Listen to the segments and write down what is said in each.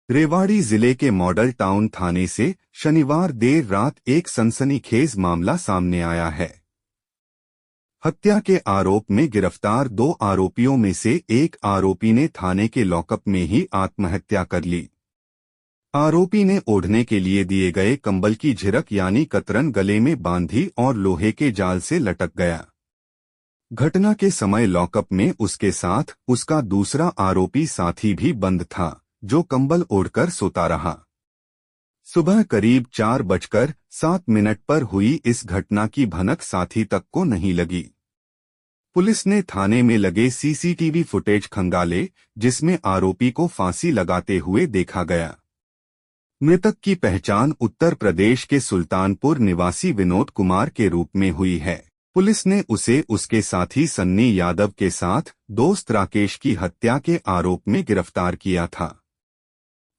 रेवाड़ी जिले के model town थाने से शनिवार देर रात एक सनसनीखेज मामला सामने आया है। हत्या के आरोप में गिरफ्तार 2 आरोपियों में से एक आरोपी ने थाने के लॉकअप में ही आत्महत्या कर ली। आरोपी ने ओढ़ने के लिए दिए गए कंबल की झिरक यानी कतरन गले में बांधी और लोहे के जाल से लटक गया। घटना के समय लॉकअप में उसके साथ उसका दूसरा आरोपी साथी भी बंद था, जो कंबल ओढ़कर सोता रहा। सुबह करीब 4:07 पर हुई इस घटना की भनक साथी तक को नहीं लगी। पुलिस ने थाने में लगे सीसीटीवी फुटेज खंगाले, जिसमें आरोपी को फांसी लगाते हुए देखा गया। मृतक की पहचान उत्तर प्रदेश के सुल्तानपुर निवासी विनोद कुमार के रूप में हुई है। पुलिस ने उसे उसके साथी सन्नी यादव के साथ दोस्त राकेश की हत्या के आरोप में गिरफ्तार किया था।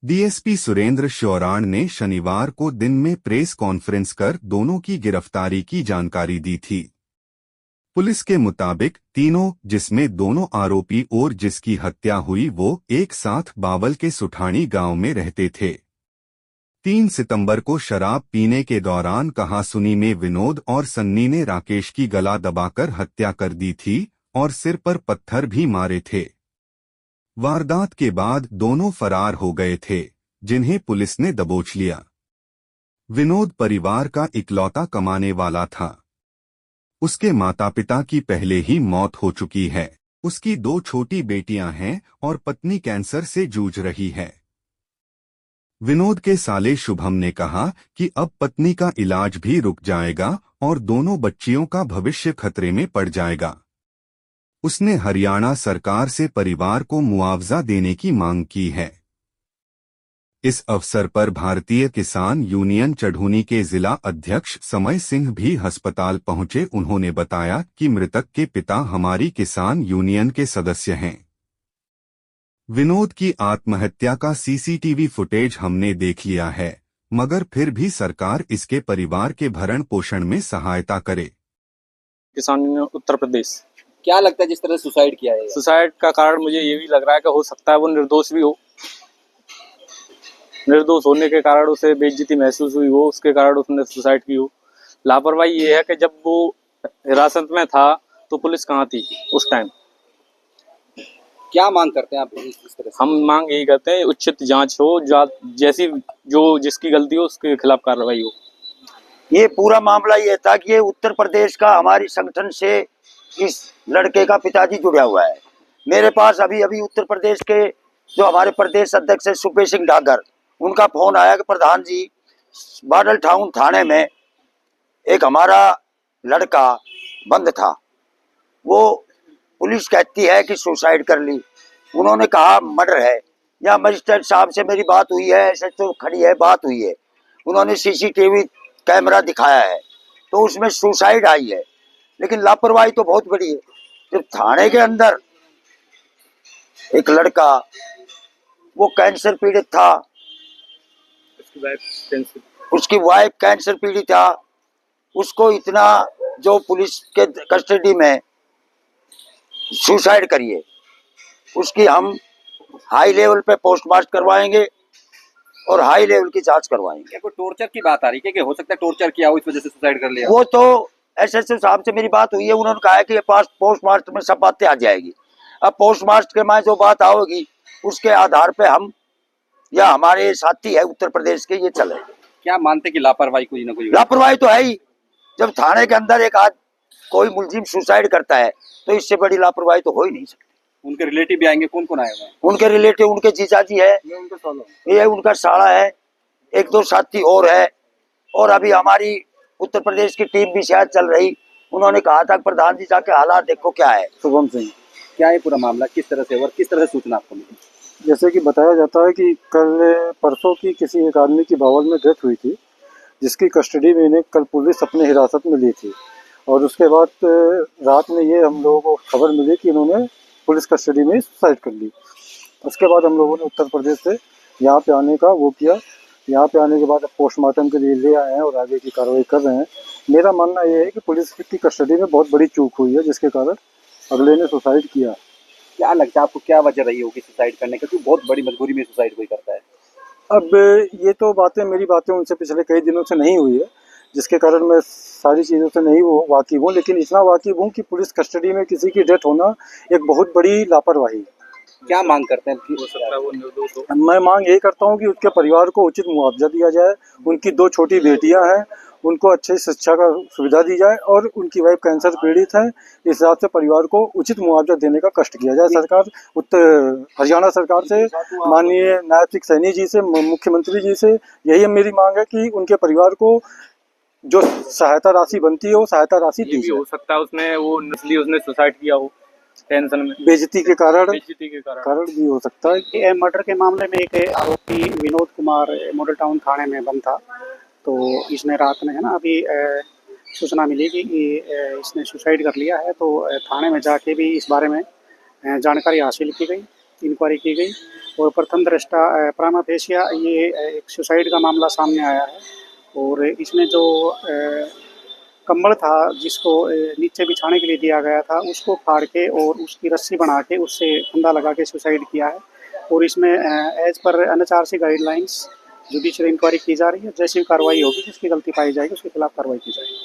डीएसपी सुरेंद्र श्योराण ने शनिवार को दिन में प्रेस कॉन्फ्रेंस कर दोनों की गिरफ्तारी की जानकारी दी थी। पुलिस के मुताबिक तीनों, जिसमें दोनों आरोपी और जिसकी हत्या हुई, वो एक साथ बावल के सुठानी गांव में रहते थे। 3 सितंबर को शराब पीने के दौरान कहासुनी में विनोद और सन्नी ने राकेश की गला दबाकर हत्या कर दी थी और सिर पर पत्थर भी मारे थे। वारदात के बाद दोनों फरार हो गए थे, जिन्हें पुलिस ने दबोच लिया। विनोद परिवार का इकलौता कमाने वाला था। उसके माता पिता की पहले ही मौत हो चुकी है। उसकी 2 छोटी बेटियां हैं और पत्नी कैंसर से जूझ रही है। विनोद के साले शुभम ने कहा कि अब पत्नी का इलाज भी रुक जाएगा और दोनों बच्चियों का भविष्य खतरे में पड़ जाएगा। उसने हरियाणा सरकार से परिवार को मुआवजा देने की मांग की है। इस अवसर पर भारतीय किसान यूनियन चढ़ूनी के जिला अध्यक्ष समय सिंह भी अस्पताल पहुंचे। उन्होंने बताया कि मृतक के पिता हमारी किसान यूनियन के सदस्य हैं। विनोद की आत्महत्या का सीसीटीवी फुटेज हमने देख लिया है, मगर फिर भी सरकार इसके परिवार के भरण पोषण में सहायता करे। किसान यूनियन उत्तर प्रदेश। क्या लगता है जिस तरह सुसाइड किया है? सुसाइड का कारण मुझे ये भी लग रहा है कि हो सकता है वो निर्दोष भी हो। निर्दोष होने के कारण उसे बेइज्जती महसूस हुई हो, उसके कारण उसने सुसाइड की हो। लापरवाही ये है कि जब वो हिरासत में था तो पुलिस कहाँ थी उस टाइम। क्या मांग करते हैं आप इस तरह से? हम मांग यही करते हैं उचित जांच हो, जैसी जो जिसकी गलती हो उसके खिलाफ कार्रवाई हो। ये पूरा मामला ये था कि ये उत्तर प्रदेश का हमारी संगठन से इस लड़के का पिताजी जुड़ा हुआ है। मेरे पास अभी अभी उत्तर प्रदेश के जो हमारे प्रदेश अध्यक्ष है सुपे सिंह डागर, उनका फोन आया कि प्रधान जी, मॉडल टाउन थाने में एक हमारा लड़का बंद था, वो पुलिस कहती है कि सुसाइड कर ली। उन्होंने कहा मर्डर है। या मजिस्ट्रेट साहब से मेरी बात हुई है, ऐसे तो खड़ी है, बात हुई है। उन्होंने सीसीटीवी कैमरा दिखाया है तो उसमें सुसाइड आई है, लेकिन लापरवाही तो बहुत बड़ी है। जब थाने के अंदर एक लड़का, वो कैंसर पीड़ित था, उसकी वाइफ कैंसर पीड़ित था, उसको इतना जो पुलिस के कस्टडी में सुसाइड करिए, उसकी हम हाई लेवल पे पोस्टमार्टम करवाएंगे और हाई लेवल की जांच करवाएंगे। कोई टॉर्चर की बात आ रही है कि हो सकता है टॉर्चर किया हो, इस वजह से सुसाइड कर लिया? वो तो एसएसओ साहब से मेरी बात हुई है, उन्होंने कहा है कि ये पोस्टमार्टम में सब बातें आ जाएगी। अब पोस्टमार्टम के में जो बात आओगी उसके आधार पे हम या हमारे साथी है उत्तर प्रदेश के ये चले। क्या मानते कि लापरवाही कोई ना कोई? लापरवाही तो है ही। जब थाने के अंदर एक कोई मुलजिम सुसाइड करता है तो इससे बड़ी लापरवाही तो हो ही नहीं सकती। उनके रिलेटिव भी आएंगे? कौन कौन आएगा? उनके रिलेटिव, उनके जीजाजी है, ये उनका साला है, 1-2 साथी और है, और अभी हमारी उत्तर प्रदेश की टीम भी शायद चल रही। उन्होंने कहा था प्रधान जी जाके हालात देखो क्या है। शुभम सिंह, क्या है पूरा मामला, किस तरह से और किस तरह से सूचना आपको मिली? जैसे कि बताया जाता है कि कल परसों की किसी एक आदमी की बावल में डेथ हुई थी, जिसकी कस्टडी में इन्हें कल पुलिस अपने हिरासत में ली थी, और उसके बाद रात में ये हम लोगों को खबर मिली कि इन्होंने पुलिस कस्टडी में सुसाइड कर ली। उसके बाद हम लोगों ने उत्तर प्रदेश से यहाँ पे आने का वो किया। यहाँ पे आने के बाद पोस्टमार्टम के लिए ले आए हैं और आगे की कार्रवाई कर रहे हैं। मेरा मानना ये है कि पुलिस की कस्टडी में बहुत बड़ी चूक हुई है, जिसके कारण अगले ने सुसाइड किया। क्या लगता है आपको, क्या वजह रही होगी सुसाइड करने की? क्योंकि बहुत बड़ी मजबूरी में सुसाइड कोई करता है। अब ये तो मेरी बातें उनसे पिछले कई दिनों से नहीं हुई है, जिसके कारण मैं सारी चीज़ों से नहीं वाकिफ़ हूँ, लेकिन इतना वाकिफ़ हूँ कि पुलिस कस्टडी में किसी की डेथ होना एक बहुत बड़ी लापरवाही। क्या मांग करते हैं हो सकता है वो निर्दोष हो। मैं मांग यही करता हूँ कि उसके परिवार को उचित मुआवजा दिया जाए, उनकी 2 छोटी बेटियां हैं, उनको अच्छी शिक्षा का सुविधा दी जाए और उनकी वाइफ कैंसर पीड़ित है, इस हिसाब से परिवार को उचित मुआवजा देने का कष्ट किया जाए। सरकार हरियाणा सरकार से, माननीय नायब सिंह सैनी जी से, मुख्यमंत्री जी से यही मेरी मांग है कि उनके परिवार को जो सहायता राशि बनती है वो सहायता राशि ये दी भी जाए। हो सकता है उसने वो इसलिए उसने सुसाइड किया हो, टेंशन में, बेइज्जती के कारण भी हो सकता है। ये मर्डर के मामले में एक आरोपी विनोद कुमार मॉडल टाउन थाने में बंद था। तो इसने रात में है ना अभी सूचना मिली कि इसने सुसाइड कर लिया है। तो थाने में जाके भी इस बारे में जानकारी हासिल की गई, इंक्वायरी की गई और प्रथम दृष्टा प्रामा फेसिया ये एक सुसाइड का मामला सामने आया है। और इसमें जो कंबल था जिसको नीचे बिछाने के लिए दिया गया था उसको फाड़ के और उसकी रस्सी बना के उससे फंदा लगा के सुसाइड किया है। और इसमें as per NHRC guidelines judicial inquiry की जा रही है। जैसी कार्रवाई होगी, जिसकी गलती पाई जाएगी उसके खिलाफ कार्रवाई की जाएगी।